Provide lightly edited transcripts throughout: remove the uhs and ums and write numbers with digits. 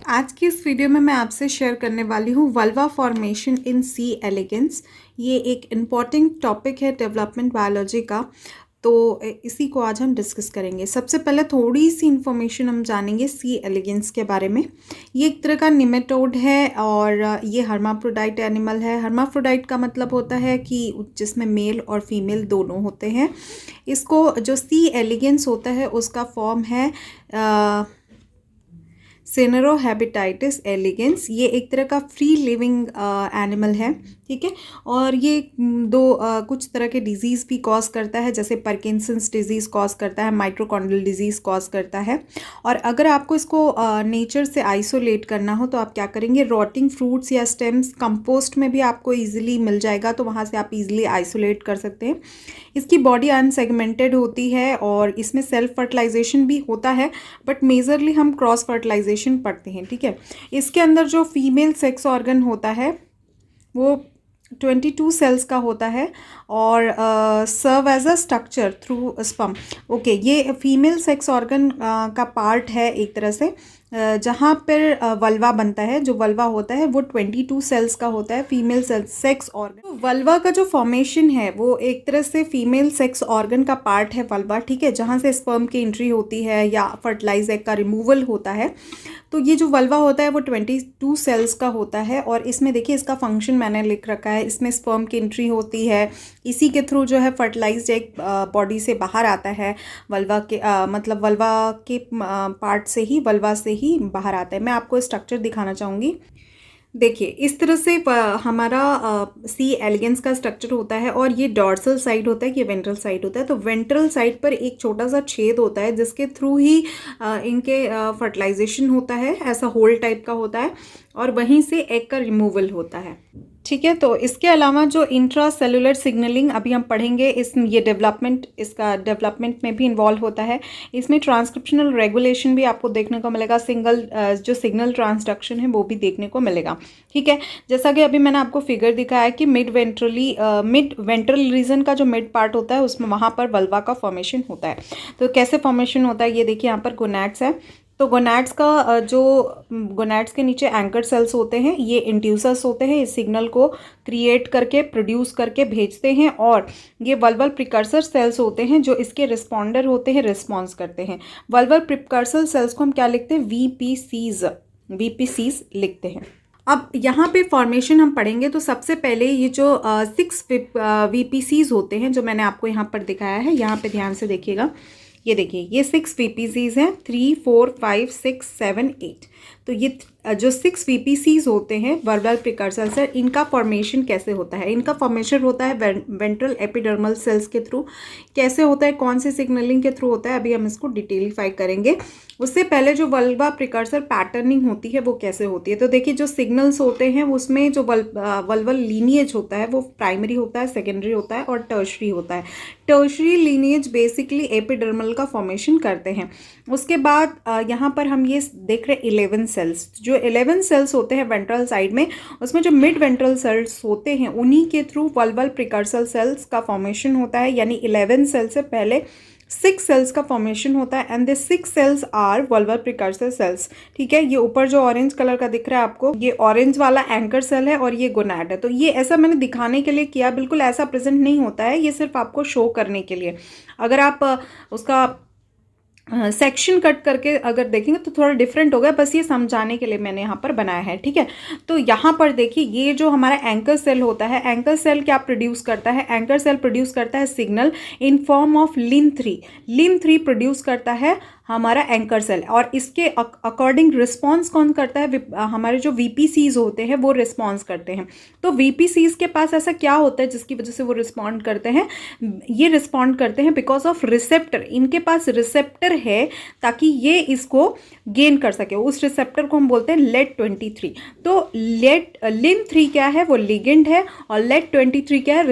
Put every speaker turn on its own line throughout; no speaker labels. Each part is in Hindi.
आज की इस वीडियो में मैं आपसे शेयर करने वाली हूँ vulva formation in C elegans. ये एक इम्पॉर्टेंट टॉपिक है डेवलपमेंट बायोलॉजी का, तो इसी को आज हम डिस्कस करेंगे। सबसे पहले थोड़ी सी इन्फॉर्मेशन हम जानेंगे सी एलिगेंस के बारे में। ये एक तरह का निमेटोड है और ये हर्माफ्रोडाइट एनिमल है। हर्माफ्रोडाइट का मतलब होता है कि जिसमें मेल और फीमेल दोनों होते हैं। इसको जो सी एलिगेंस होता है उसका फॉर्म है सिनेरोहेबिटाइटिस एलिगेंस। ये एक तरह का फ्री लिविंग एनिमल है, ठीक है। और ये कुछ तरह के डिजीज़ भी कॉज करता है, जैसे पार्किंसंस डिजीज़ कॉज करता है, माइटोकॉन्ड्रियल डिजीज़ कॉज करता है। और अगर आपको इसको नेचर से आइसोलेट करना हो तो आप क्या करेंगे, रॉटिंग फ्रूट्स या स्टेम्स कंपोस्ट में भी आपको ईजिली मिल जाएगा, तो वहाँ से आप ईजिली आइसोलेट कर सकते हैं। इसकी बॉडी अनसेगमेंटेड होती है और इसमें सेल्फ फर्टिलाइजेशन भी होता है, बट मेजरली हम क्रॉस फर्टिलाइजेशन पढ़ते हैं, ठीक है। इसके अंदर जो फीमेल सेक्स ऑर्गन होता है वो 22 सेल्स का होता है और serve as a structure through sperm. Okay, ये फीमेल सेक्स ऑर्गन का पार्ट है एक तरह से, जहाँ पर वल्वा बनता है। जो वल्वा होता है वो 22 सेल्स का होता है, फीमेल सेक्स ऑर्गन। तो वल्वा का जो फॉर्मेशन है वो एक तरह से फीमेल सेक्स ऑर्गन का पार्ट है वल्वा, ठीक है, जहाँ से स्पर्म की एंट्री होती है या फर्टिलाइज एग का रिमूवल होता है। तो ये जो वल्वा होता है वो 22 सेल्स का होता है और इसमें देखिए इसका फंक्शन मैंने लिख रखा है। इसमें स्पर्म की एंट्री होती है, इसी के थ्रू जो है फर्टिलाइज्ड एग बॉडी से बाहर आता है। वल्वा के मतलब वल्वा के पार्ट से ही, वल्वा से ही बाहर आता है। मैं आपको स्ट्रक्चर दिखाना चाहूँगी। देखिए इस तरह से हमारा सी एलिगेंस का स्ट्रक्चर होता है और ये डॉर्सल साइड होता है, ये वेंट्रल साइड होता है। तो वेंट्रल साइड पर एक छोटा सा छेद होता है जिसके थ्रू ही इनके फर्टिलाइजेशन होता है, ऐसा होल टाइप का होता है और वहीं से एग का रिमूवल होता है, ठीक है। तो इसके अलावा जो इंट्रा सेलुलर सिग्नलिंग अभी हम पढ़ेंगे, ये इसका डेवलपमेंट में भी इन्वॉल्व होता है। इसमें ट्रांसक्रिप्शनल रेगुलेशन भी आपको देखने को मिलेगा, जो सिग्नल ट्रांसडक्शन है वो भी देखने को मिलेगा, ठीक है। जैसा कि अभी मैंने आपको फिगर दिखाया है कि मिड वेंट्रल रीजन का जो मिड पार्ट होता है उसमें वहाँ पर वल्वा का फॉर्मेशन होता है। तो कैसे फॉर्मेशन होता है ये देखिए, यहाँ पर गोनैड्स है। तो गोनैड्स के नीचे एंकर सेल्स होते हैं, ये इंड्यूसर्स होते हैं, इस सिग्नल को क्रिएट करके प्रोड्यूस करके भेजते हैं। और ये वल्वल प्रिकर्सर सेल्स होते हैं जो इसके रिस्पॉन्डर होते हैं, रिस्पॉन्स करते हैं। वल्वल प्रिकर्सर सेल्स को हम क्या लिखते हैं, वीपीसीज लिखते हैं। अब यहाँ पे फॉर्मेशन हम पढ़ेंगे तो सबसे पहले ये जो 6 वीपीसीज होते हैं जो मैंने आपको यहाँ पर दिखाया है, यहाँ पे ध्यान से देखिएगा। ये देखिए ये 6 वीपीसीज हैं, 3, 4, 5, 6, 7, 8। तो ये जो 6 वीपीसीज होते हैं वर्बल प्रिकर्सर सेल, इनका फॉर्मेशन कैसे होता है? इनका फॉर्मेशन होता है वेंट्रल एपिडर्मल सेल्स के थ्रू। कैसे होता है, कौन से सिग्नलिंग के थ्रू होता है, अभी हम इसको डिटेलिफाई करेंगे। उससे पहले जो वल्वा प्रिकर्सर पैटर्निंग होती है वो कैसे होती है, तो देखिए जो सिग्नल्स होते हैं उसमें जो वल्वल लीनिएज होता है वो प्राइमरी होता है, सेकेंडरी होता है और टर्शरी होता है। टर्शरी लीनिएज बेसिकली एपिडर्मल का फॉर्मेशन करते हैं। उसके बाद यहाँ पर हम ये देख रहे हैं 11 सेल्स। जो 11 सेल्स होते हैं वेंट्रल साइड में, उसमें जो मिड वेंट्रल सेल्स होते हैं उन्हीं के थ्रू वल्वल प्रिकर्सर सेल्स का फॉर्मेशन होता है। यानी 11 सेल्स से पहले 6 सेल्स का फॉर्मेशन होता है and this 6 cells are vulval precursor cells, ठीक है। ये ऊपर जो ऑरेंज कलर का दिख रहा है आपको, ये ऑरेंज वाला एंकर सेल है और ये गोनैड है। तो ये ऐसा मैंने दिखाने के लिए किया, बिल्कुल ऐसा प्रेजेंट नहीं होता है, ये सिर्फ आपको शो करने के लिए। अगर आप उसका सेक्शन कट करके अगर देखेंगे तो थोड़ा डिफरेंट होगा, बस ये समझाने के लिए मैंने यहाँ पर बनाया है, ठीक है। तो यहाँ पर देखिए ये जो हमारा एंकर सेल होता है, एंकर सेल क्या प्रोड्यूस करता है, एंकर सेल प्रोड्यूस करता है सिग्नल इन फॉर्म ऑफ लिन3 प्रोड्यूस करता है हमारा एंकर सेल। और इसके अकॉर्डिंग रिस्पॉन्स कौन करता है, हमारे जो वीपीसीज होते हैं वो रिस्पॉन्स करते हैं। तो वीपीसीज के पास ऐसा क्या होता है जिसकी वजह से वो रिस्पॉन्ड करते हैं, ये रिस्पॉन्ड करते हैं बिकॉज ऑफ रिसेप्टर। इनके पास रिसेप्टर है ताकि ये इसको गेन कर सके। उस रिसेप्टर को हम बोलते हैं लेड23। तो लिन3 क्या है, वो लिगेंड है और लेड23 क्या है,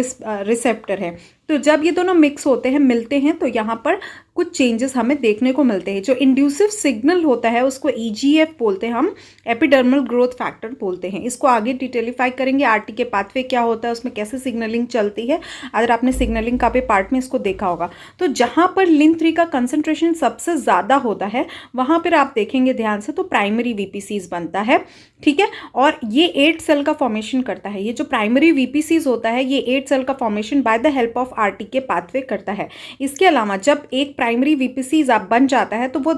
रिसेप्टर है। तो जब ये दोनों मिक्स होते हैं, मिलते हैं, तो यहाँ पर कुछ चेंजेस हमें देखने को मिलते हैं। जो इंड्यूसिव सिग्नल होता है उसको ईजीएफ बोलते हैं, हम एपिडर्मल ग्रोथ फैक्टर बोलते हैं। इसको आगे डिटेलिफाई करेंगे, आरटीके पाथवे क्या होता है, उसमें कैसे सिग्नलिंग चलती है, अगर आपने सिग्नलिंग का भी पार्ट में इसको देखा होगा। तो जहाँ पर लिन-3 का कंसंट्रेशन सबसे ज़्यादा होता है वहाँ पर आप देखेंगे ध्यान से तो प्राइमरी वीपीसीज बनता है, ठीक है। और ये 8 सेल का फॉर्मेशन करता है। ये जो प्राइमरी वीपीसीज होता है ये 8 सेल का formation by the help of RTK pathway करता है। इसके अलावा जब एक प्राइमरी वीपीसीज आप बन जाता है तो वो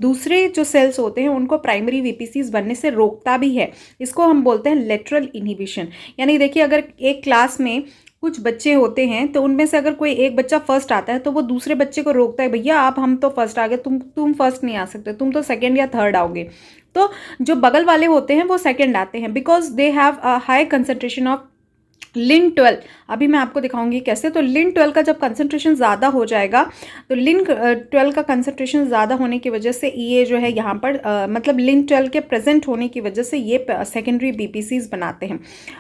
दूसरे जो सेल्स होते हैं उनको प्राइमरी वीपीसीज बनने से रोकता भी है। इसको हम बोलते हैं लेटरल इनहिबिशन। यानी देखिए, अगर एक क्लास में कुछ बच्चे होते हैं तो उनमें से अगर कोई एक बच्चा फर्स्ट आता है तो वो दूसरे बच्चे को रोकता है, भैया आप, हम तो फर्स्ट आ गए, तुम फर्स्ट नहीं आ सकते, तुम तो सेकंड या थर्ड आओगे। तो जो बगल वाले होते हैं वो सेकंड आते हैं because they have a high concentration of लिन-12। अभी मैं आपको दिखाऊंगी कैसे। तो लिन-12 का जब कंसंट्रेशन ज़्यादा हो जाएगा तो लिन-12 का कंसंट्रेशन ज़्यादा होने की वजह से ये जो है यहाँ पर मतलब लिन-12 के प्रेजेंट होने की वजह से ये सेकेंडरी बीपीसीज बनाते हैं।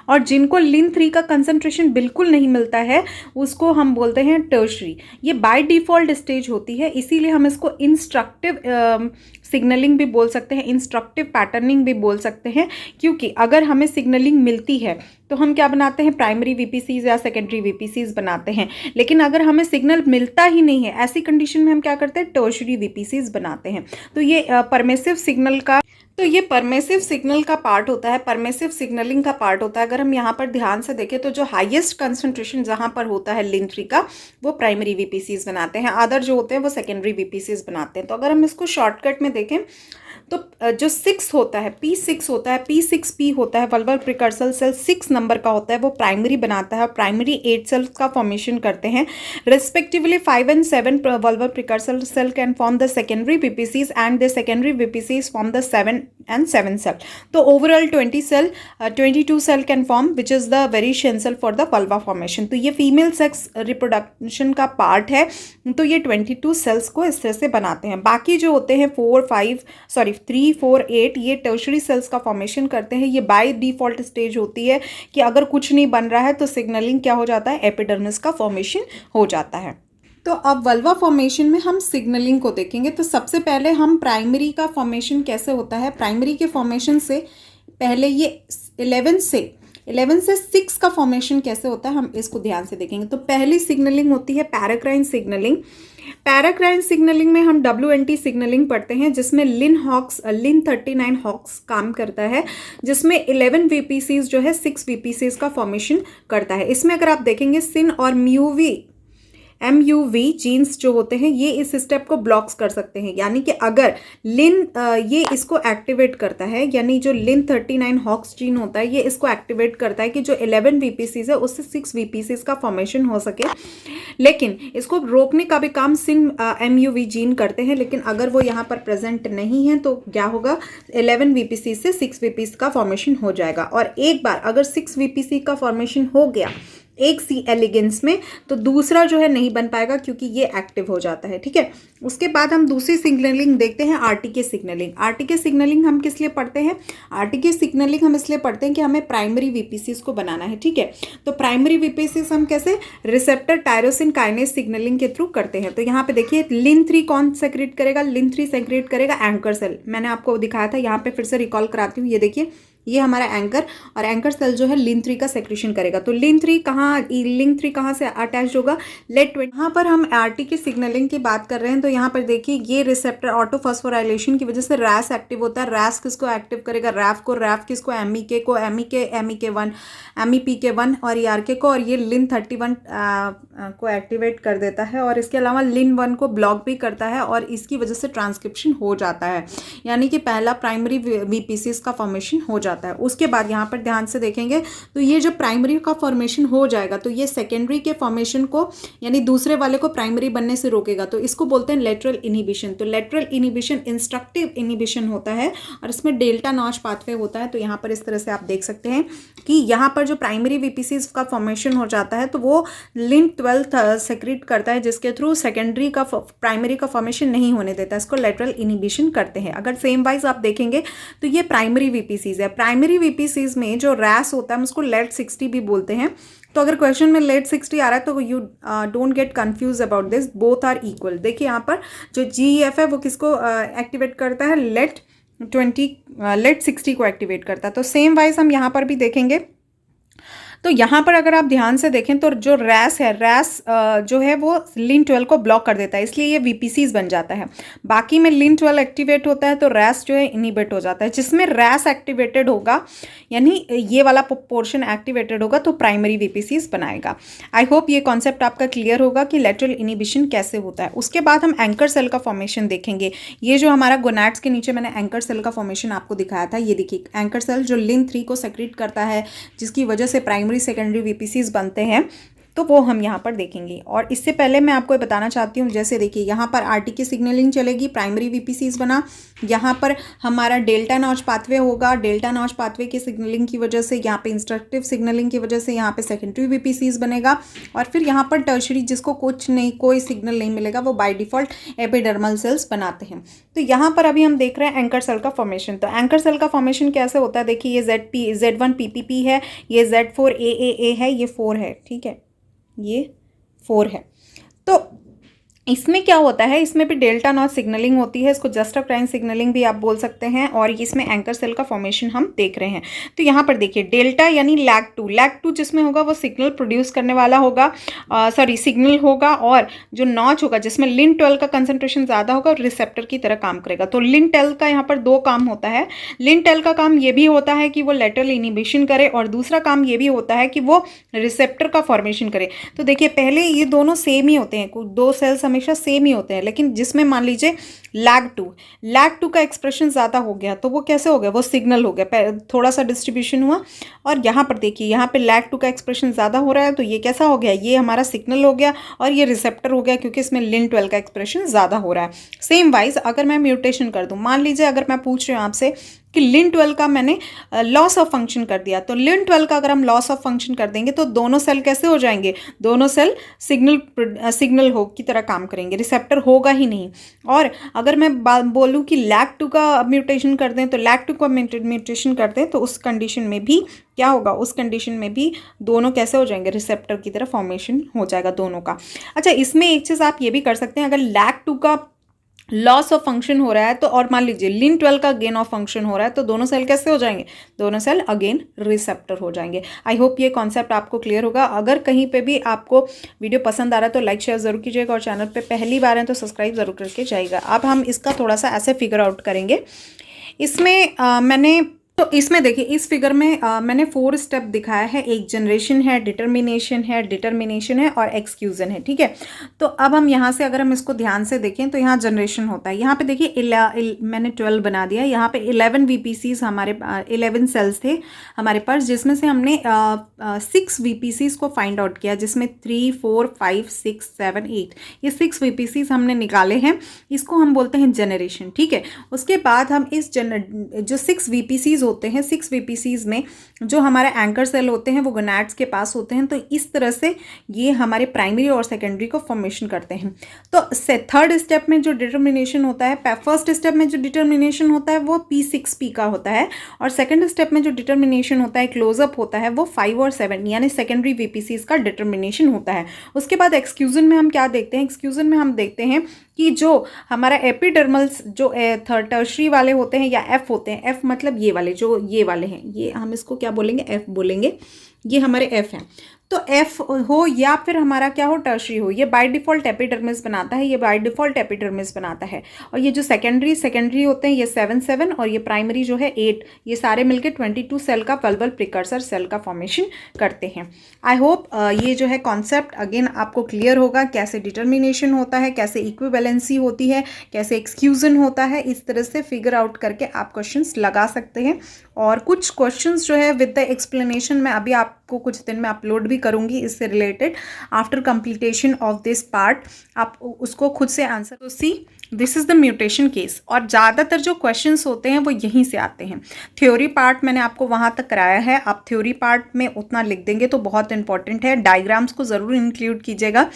और जिनको लिन-3 का कंसंट्रेशन बिल्कुल नहीं मिलता है उसको हम बोलते हैं टर्शरी। ये बाय डिफ़ॉल्ट स्टेज होती है, इसीलिए हम इसको इंस्ट्रक्टिव सिग्नलिंग भी बोल सकते हैं, इंस्ट्रक्टिव पैटर्निंग भी बोल सकते हैं। क्योंकि अगर हमें सिग्नलिंग मिलती है तो हम क्या बनाते हैं, प्राइमरी वीपीसीज या सेकेंडरी वीपीसीज बनाते हैं। लेकिन अगर हमें सिग्नल मिलता ही नहीं है, ऐसी कंडीशन में हम क्या करते हैं, टर्शरी वीपीसीज बनाते हैं। तो ये परमेसिव सिग्नल का पार्ट होता है, परमेसिव सिग्नलिंग का पार्ट होता है। अगर हम यहाँ पर ध्यान से देखें तो जो हाईएस्ट कंसंट्रेशन जहाँ पर होता है लिन-3 का, वो प्राइमरी वीपीसीज बनाते हैं, अदर जो होते हैं वो सेकेंडरी वीपीसीज बनाते हैं। तो अगर हम इसको शॉर्टकट में देखें तो जो 6 होता है, P6 होता है, P6P होता है, वल्वल प्रिकर्सर सेल 6 नंबर का होता है, वो प्राइमरी बनाता है और प्राइमरी 8 सेल्स का फॉर्मेशन करते हैं respectively. 5 and 7 vulval precursor cell can form the secondary VPCs and the secondary VPCs form the 7 and 7 cell. तो overall 22 cell can form which is the very essential for the vulva formation. तो ये फीमेल सेक्स रिप्रोडक्शन का पार्ट है। तो ये 22 सेल्स को इस तरह से बनाते हैं। बाकी जो होते हैं 3, 4, 8 ये टर्शरी सेल्स का फॉर्मेशन करते हैं। ये बाय डिफॉल्ट स्टेज होती है कि अगर कुछ नहीं बन रहा है तो सिग्नलिंग क्या हो जाता है, एपिडर्मिस का फॉर्मेशन हो जाता है। तो अब वल्वा फॉर्मेशन में हम सिग्नलिंग को देखेंगे। तो सबसे पहले हम प्राइमरी का फॉर्मेशन कैसे होता है, प्राइमरी के फॉर्मेशन से पहले ये 11 से 6 का फॉर्मेशन कैसे होता है हम इसको ध्यान से देखेंगे। तो पहली सिग्नलिंग होती है पैराक्राइन सिग्नलिंग। पैराक्राइन सिग्नलिंग में हम WNT सिग्नलिंग पढ़ते हैं, जिसमें लिन-39 हॉक्स काम करता है, जिसमें 11 वीपीसीज जो है 6 वीपीसीज का फॉर्मेशन करता है। इसमें अगर आप देखेंगे सिन और MUV जीन्स जो होते हैं ये इस स्टेप को ब्लॉक्स कर सकते हैं। यानी कि अगर ये इसको एक्टिवेट करता है, यानी जो लिन-39 हॉक्स जीन होता है ये इसको एक्टिवेट करता है कि जो 11 वीपीसीज है उससे 6 वीपीसीज का फॉर्मेशन हो सके। लेकिन इसको रोकने का भी काम सिन MUV जीन करते हैं। लेकिन अगर वो यहाँ पर प्रेजेंट नहीं है तो क्या होगा, 11 वीपीसीज से 6 वीपीसी का फॉर्मेशन हो जाएगा। और एक बार अगर 6 वीपीसी का फॉर्मेशन हो गया एक सी एलिगेंस में, तो दूसरा जो है नहीं बन पाएगा क्योंकि ये एक्टिव हो जाता है, ठीक है। उसके बाद हम दूसरी सिग्नलिंग देखते हैं, आरटीके सिग्नलिंग। आरटीके सिग्नलिंग हम किस लिए पढ़ते हैं, आरटीके सिग्नलिंग हम इसलिए पढ़ते हैं कि हमें प्राइमरी वीपीसीज को बनाना है, ठीक है। तो प्राइमरी वीपीसीज हम कैसे, रिसेप्टर टायरोसिन काइनेज सिग्नलिंग के थ्रू करते हैं। तो यहाँ पे देखिए लिन-3 कौन सेक्रेट करेगा, लिन-3 सेक्रेट करेगा एंकर सेल। मैंने आपको दिखाया था, यहाँ पे फिर से रिकॉल कराती हूँ। ये देखिए ये हमारा एंकर, और एंकर सेल जो है लिन-3 का सेक्रेशन करेगा। तो लिन-3 कहाँ से अटैच होगा, लेट-20। यहाँ पर हम आरटीके सिग्नलिंग की बात कर रहे हैं। तो यहाँ पर देखिए ये रिसेप्टर ऑटोफॉस्फोराइलेशन की वजह से रैस एक्टिव होता है। रैस किसको एक्टिव करेगा, रैफ को, रैफ किसको, MEK को, MEK1, MEPK1 और ERK को, और ये लिन-31 को एक्टिवेट कर देता है। और इसके अलावा लिन-1 को ब्लॉक भी करता है और इसकी वजह से ट्रांसक्रिप्शन हो जाता है, यानी कि पहला प्राइमरी वीपीसीज का फॉर्मेशन हो जाता है। उसके बाद यहाँ पर ध्यान से देखेंगे तो ये जो प्राइमरी का फॉर्मेशन हो जाएगा तो ये सेकेंडरी के फॉर्मेशन को, यानी दूसरे वाले को प्राइमरी बनने से रोकेगा। तो इसको बोलते हैं लेटरल इनहिबिशन। तो लेटरल इनहिबिशन इंस्ट्रक्टिव इनहिबिशन होता है और इसमें डेल्टा नॉच पाथवे होता है। तो यहाँ पर इस तरह से आप देख सकते हैं कि यहाँ पर जो प्राइमरी वीपीसीज का फॉर्मेशन हो जाता है तो वो लिन-12 सेक्रेट करता है, जिसके थ्रू सेकेंडरी का प्राइमरी का फॉर्मेशन नहीं होने देता। इसको लेटरल इनहिबिशन करते हैं। अगर सेम वाइज आप देखेंगे तो ये प्राइमरी वीपीसीज है। प्राइमरी वीपीसीज में जो रैस होता है हम उसको लेड 60 भी बोलते हैं। तो अगर क्वेश्चन में लेड 60 आ रहा है तो you don't get confuse about this, both are equal. देखिए यहाँ पर जो GEF है वो किसको एक्टिवेट करता है, लेड 60 को एक्टिवेट करता है। तो सेम वाइज हम यहाँ पर भी देखेंगे। तो यहाँ पर अगर आप ध्यान से देखें तो जो रैस है, रैस जो है वो लिन 12 को ब्लॉक कर देता है, इसलिए ये वीपीसीज बन जाता है। बाकी में लिन 12 एक्टिवेट होता है तो रैस जो है इनिबिट हो जाता है। जिसमें रैस एक्टिवेटेड होगा यानी ये वाला पोर्शन एक्टिवेटेड होगा तो प्राइमरी वीपीसीज बनाएगा। आई होप ये कॉन्सेप्ट आपका क्लियर होगा कि लेटरल इनिबिशन कैसे होता है। उसके बाद हम एंकर सेल का फॉर्मेशन देखेंगे। ये जो हमारा गोनैड्स के नीचे मैंने एंकर सेल का फॉर्मेशन आपको दिखाया था, ये देखिए एंकर सेल जो लिन 3 को सेक्रेट करता है, जिसकी वजह से प्राइमरी सेकेंडरी वीपीसीज बनते हैं, तो वो हम यहाँ पर देखेंगे। और इससे पहले मैं आपको बताना चाहती हूँ, जैसे देखिए यहाँ पर आरटीके सिग्नलिंग चलेगी, प्राइमरी वीपीसीज बना, यहाँ पर हमारा डेल्टा नॉच पाथवे होगा, डेल्टा नॉच पाथवे की सिग्नलिंग की वजह से यहाँ पे इंस्ट्रक्टिव सिग्नलिंग की वजह से यहाँ पे सेकेंडरी वीपीसीज बनेगा, और फिर यहाँ पर टर्शरी जिसको कुछ नहीं, कोई सिग्नल नहीं मिलेगा, वो बाय डिफॉल्ट एपिडर्मल सेल्स बनाते हैं। तो यहाँ पर अभी हम देख रहे हैं एंकर सेल का फॉर्मेशन। तो एंकर सेल का फॉर्मेशन कैसे होता है, देखिए ये Z1 PPP है, ये Z4 AAA है, ये 4 है, ठीक है, ये 4 है। तो इसमें क्या होता है, इसमें भी डेल्टा नॉच सिग्नलिंग होती है, इसको जस्टोक्राइन सिग्नलिंग भी आप बोल सकते हैं, और इसमें एंकर सेल का फॉर्मेशन हम देख रहे हैं। तो यहाँ पर देखिए डेल्टा यानी लैग 2 जिसमें होगा वो सिग्नल प्रोड्यूस करने वाला होगा, सिग्नल होगा, और जो नॉच होगा जिसमें लिन 12 का कंसंट्रेशन ज़्यादा होगा और रिसेप्टर की तरह काम करेगा। तो लिन 12 का यहाँ पर 2 काम होता है। लिन 12 का काम ये भी होता है कि वो लेटरल इनिबिशन करे, और दूसरा काम ये भी होता है कि वो रिसेप्टर का फॉर्मेशन करे। तो देखिए पहले ये दोनों सेम ही होते हैं, दो सेल्स हमेशा सेम ही होते हैं, लेकिन जिसमें मान लीजिए लैग 2 का एक्सप्रेशन ज़्यादा हो गया तो वो कैसे हो गया, वो सिग्नल हो गया, थोड़ा सा डिस्ट्रीब्यूशन हुआ। और यहाँ पर देखिए यहाँ पे लैग 2 का एक्सप्रेशन ज़्यादा हो रहा है तो ये कैसा हो गया, ये हमारा सिग्नल हो गया, और ये रिसेप्टर हो गया क्योंकि इसमें लिन 12 का एक्सप्रेशन ज़्यादा हो रहा है। सेम वाइज अगर मैं म्यूटेशन कर दूँ, मान लीजिए अगर मैं पूछ रही हूँ आपसे कि लिन 12 का मैंने लॉस ऑफ फंक्शन कर दिया, तो लिन 12 का अगर हम लॉस ऑफ फंक्शन कर देंगे तो दोनों सेल कैसे हो जाएंगे, दोनों सेल सिग्नल हो की तरह काम करेंगे, रिसेप्टर होगा ही नहीं। और अगर मैं बोलूँ कि लैग 2 का म्यूटेशन कर दें, तो लैग 2 का म्यूटेशन कर दें तो उस कंडीशन में भी क्या होगा, उस कंडीशन में भी दोनों कैसे हो जाएंगे, रिसेप्टर की तरह फॉर्मेशन हो जाएगा दोनों का। अच्छा, इसमें एक चीज़ आप ये भी कर सकते हैं, अगर लैग 2 का लॉस ऑफ फंक्शन हो रहा है तो, और मान लीजिए लिन 12 का गेन ऑफ फंक्शन हो रहा है, तो दोनों सेल कैसे हो जाएंगे, दोनों सेल अगेन रिसेप्टर हो जाएंगे। आई होप ये कॉन्सेप्ट आपको क्लियर होगा। अगर कहीं पे भी आपको वीडियो पसंद आ रहा है तो लाइक शेयर जरूर कीजिएगा, और चैनल पे पहली बार है तो सब्सक्राइब जरूर करके जाइएगा। अब हम इसका थोड़ा सा ऐसे फिगर आउट करेंगे। इसमें तो इसमें देखिए इस फिगर में मैंने 4 स्टेप दिखाया है, एक जनरेशन है, डिटर्मिनेशन है और एक्सक्यूजन है, ठीक है। तो अब हम यहाँ से अगर हम इसको ध्यान से देखें तो यहाँ जनरेशन होता है, यहाँ पे देखिए मैंने 12 बना दिया, यहाँ पे 11 वीपीसीज हमारे 11 सेल्स थे हमारे पास, जिसमें से हमने 6 वीपीसीज को फाइंड आउट किया, जिसमें 3, 4, 5, 6, 7, 8 ये 6 वीपीसीज हमने निकाले हैं, इसको हम बोलते हैं जनरेशन, ठीक है। उसके बाद हम इस जो 6 वीपीसीज होते हैं, 6 वीपीसीज में जो हमारे एंकर सेल होते हैं वो गोनैड्स के पास होते हैं, तो इस तरह से ये हमारे प्राइमरी और सेकेंडरी को फॉर्मेशन करते हैं। तो थर्ड स्टेप में जो डिटर्मिनेशन होता है, फर्स्ट स्टेप में जो डिटर्मिनेशन होता है वो P6P का होता है, और सेकेंड स्टेप में जो डिटर्मिनेशन होता है, क्लोजअप होता है, वो 5 और 7 यानी सेकेंडरी वीपीसीज का डिटर्मिनेशन होता है। उसके बाद एक्सक्यूजन में हम क्या देखते हैं, एक्सक्यूजन में हम देखते हैं कि जो हमारा एपिडर्मल्स जो टर्शरी वाले होते हैं या एफ होते हैं, एफ मतलब ये वाले, जो ये वाले हैं, ये हम इसको क्या बोलेंगे, एफ बोलेंगे, ये हमारे एफ हैं। तो एफ हो या फिर हमारा क्या हो, टर्शरी हो, ये बाय डिफ़ॉल्ट एपिडर्मिस बनाता है, ये बाय डिफ़ॉल्ट एपिडर्मिस बनाता है। और ये जो सेकेंडरी होते हैं ये 7 और ये प्राइमरी जो है 8, ये सारे मिलके 22 सेल का वल्वल प्रिकर्सर सेल का फॉर्मेशन करते हैं। आई होप ये जो है कॉन्सेप्ट अगेन आपको क्लियर होगा, कैसे डिटर्मिनेशन होता है, कैसे इक्विवेलेंसी होती है, कैसे एक्सक्यूजन होता है। इस तरह से फिगर आउट करके आप क्वेश्चंस लगा सकते हैं, और कुछ क्वेश्चंस जो है विद द एक्सप्लेनेशन मैं अभी आप आपको कुछ दिन में अपलोड भी करूँगी इससे related. After completion of this part आप उसको खुद से आंसर। तो see this is the mutation case, और ज़्यादातर जो क्वेश्चंस होते हैं वो यहीं से आते हैं। थ्योरी पार्ट मैंने आपको वहाँ तक कराया है, आप थ्योरी पार्ट में उतना लिख देंगे तो बहुत इंपॉर्टेंट है। डायग्राम्स को ज़रूर इंक्लूड कीजिएगा।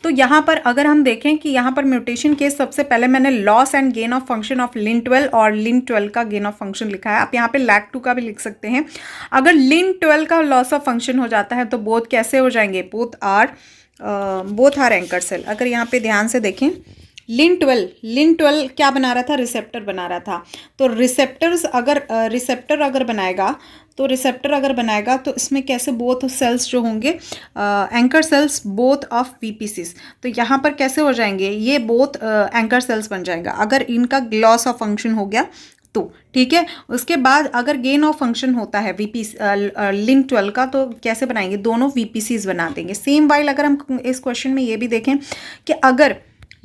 तो यहाँ पर अगर हम देखें कि यहाँ पर म्यूटेशन केस, सबसे पहले मैंने loss and gain of function of lin12 और lin12 का गेन ऑफ फंक्शन लिखा है। आप यहाँ पे lacto का भी लिख सकते हैं। अगर lin12 का लॉस ऑफ फंक्शन हो जाता है तो बोथ कैसे हो जाएंगे, बोथ आर एंकर सेल। अगर यहाँ पे ध्यान से देखें, lin12 क्या बना रहा था, रिसेप्टर बना रहा था। तो रिसेप्टर अगर बनाएगा तो इसमें कैसे बोथ सेल्स जो होंगे एंकर सेल्स बोथ ऑफ वीपीसीज, तो यहाँ पर कैसे हो जाएंगे, ये बोथ एंकर सेल्स बन जाएगा अगर इनका लॉस ऑफ फंक्शन हो गया तो। ठीक है, उसके बाद अगर गेन ऑफ फंक्शन होता है lin12 का तो कैसे बनाएंगे, दोनों वीपीसीज बना देंगे। सेम वाइल अगर हम इस क्वेश्चन में ये भी देखें कि अगर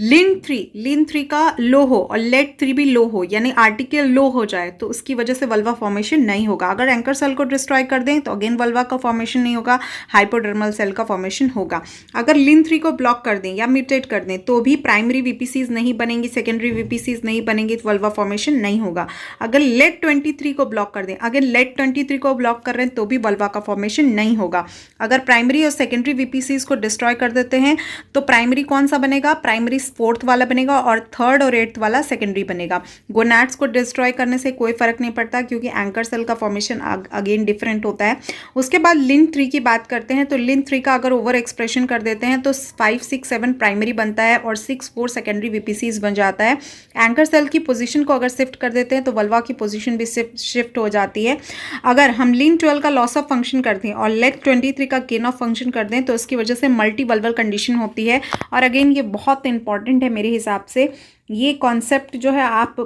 lin3 का लो हो और let3 भी लो हो, यानी आर्टिकल लो हो जाए, तो उसकी वजह से वल्वा फॉर्मेशन नहीं होगा। अगर एंकर सेल को डिस्ट्रॉय कर दें तो अगेन वल्वा का फॉर्मेशन नहीं होगा, हाइपोडर्मल सेल का फॉर्मेशन होगा। अगर lin3 को ब्लॉक कर दें या म्यूटेट कर दें तो भी प्राइमरी वीपीसीज नहीं बनेंगी, सेकेंडरी वीपीसीज नहीं बनेंगी, तो वल्वा फॉर्मेशन नहीं होगा। अगर let23 को ब्लॉक कर दें, अगर let23 को ब्लॉक कर रहे हैं तो भी वल्वा का फॉर्मेशन नहीं होगा। अगर प्राइमरी और सेकेंडरी वीपीसीज को डिस्ट्रॉय कर देते हैं तो प्राइमरी कौन सा बनेगा, प्राइमरी फोर्थ वाला बनेगा और थर्ड और एट्थ वाला सेकेंडरी बनेगा। गोनैड्स को डिस्ट्रॉय करने से कोई फर्क नहीं पड़ता क्योंकि एंकर सेल का फॉर्मेशन अगेन डिफरेंट होता है। उसके बाद lin3 की बात करते हैं तो lin3 का अगर ओवर एक्सप्रेशन कर देते हैं तो 5, 6, 7 प्राइमरी बनता है और 6, 4 सेकेंडरी वीपीसीज बन जाता है। एंकर सेल की पोजीशन को अगर शिफ्ट कर देते हैं तो वल्वा की पोजीशन भी शिफ्ट हो जाती है। अगर हम lin12 का लॉस ऑफ फंक्शन कर दें और let23 का गेन ऑफ फंक्शन कर दें तो इसकी वजह से मल्टी वल्वल कंडीशन होती है। और अगेन ये बहुत इंपॉर्टेंट है मेरे हिसाब से, ये कॉन्सेप्ट जो है आप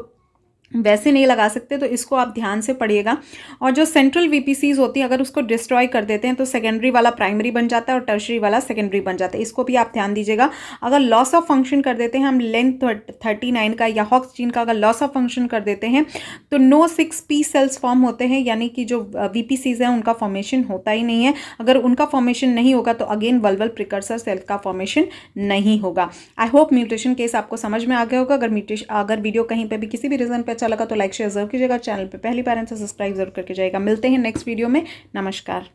वैसे नहीं लगा सकते, तो इसको आप ध्यान से पढ़िएगा। और जो सेंट्रल वीपीसीज होती है अगर उसको डिस्ट्रॉय कर देते हैं तो सेकेंडरी वाला प्राइमरी बन जाता है और टर्शरी वाला सेकेंडरी बन जाता है, इसको भी आप ध्यान दीजिएगा। अगर लॉस ऑफ फंक्शन कर देते हैं हम lin39 का या हॉक्स जीन का अगर लॉस ऑफ फंक्शन कर देते हैं तो नो 6p सेल्स फॉर्म होते हैं, यानी कि जो वीपीसीज हैं उनका फॉर्मेशन होता ही नहीं है। अगर उनका फॉर्मेशन नहीं होगा तो अगेन वल्वल प्रिकर्सर सेल का फॉर्मेशन नहीं होगा। आई होप म्यूटेशन केस आपको समझ में आ गया होगा। अगर वीडियो कहीं पर भी किसी भी रीजन पर अच्छा लगा तो लाइक शेयर जरूर कीजिएगा। चैनल पे पहली बार है तो सब्सक्राइब जरूर करके जाइएगा। मिलते हैं नेक्स्ट वीडियो में। नमस्कार।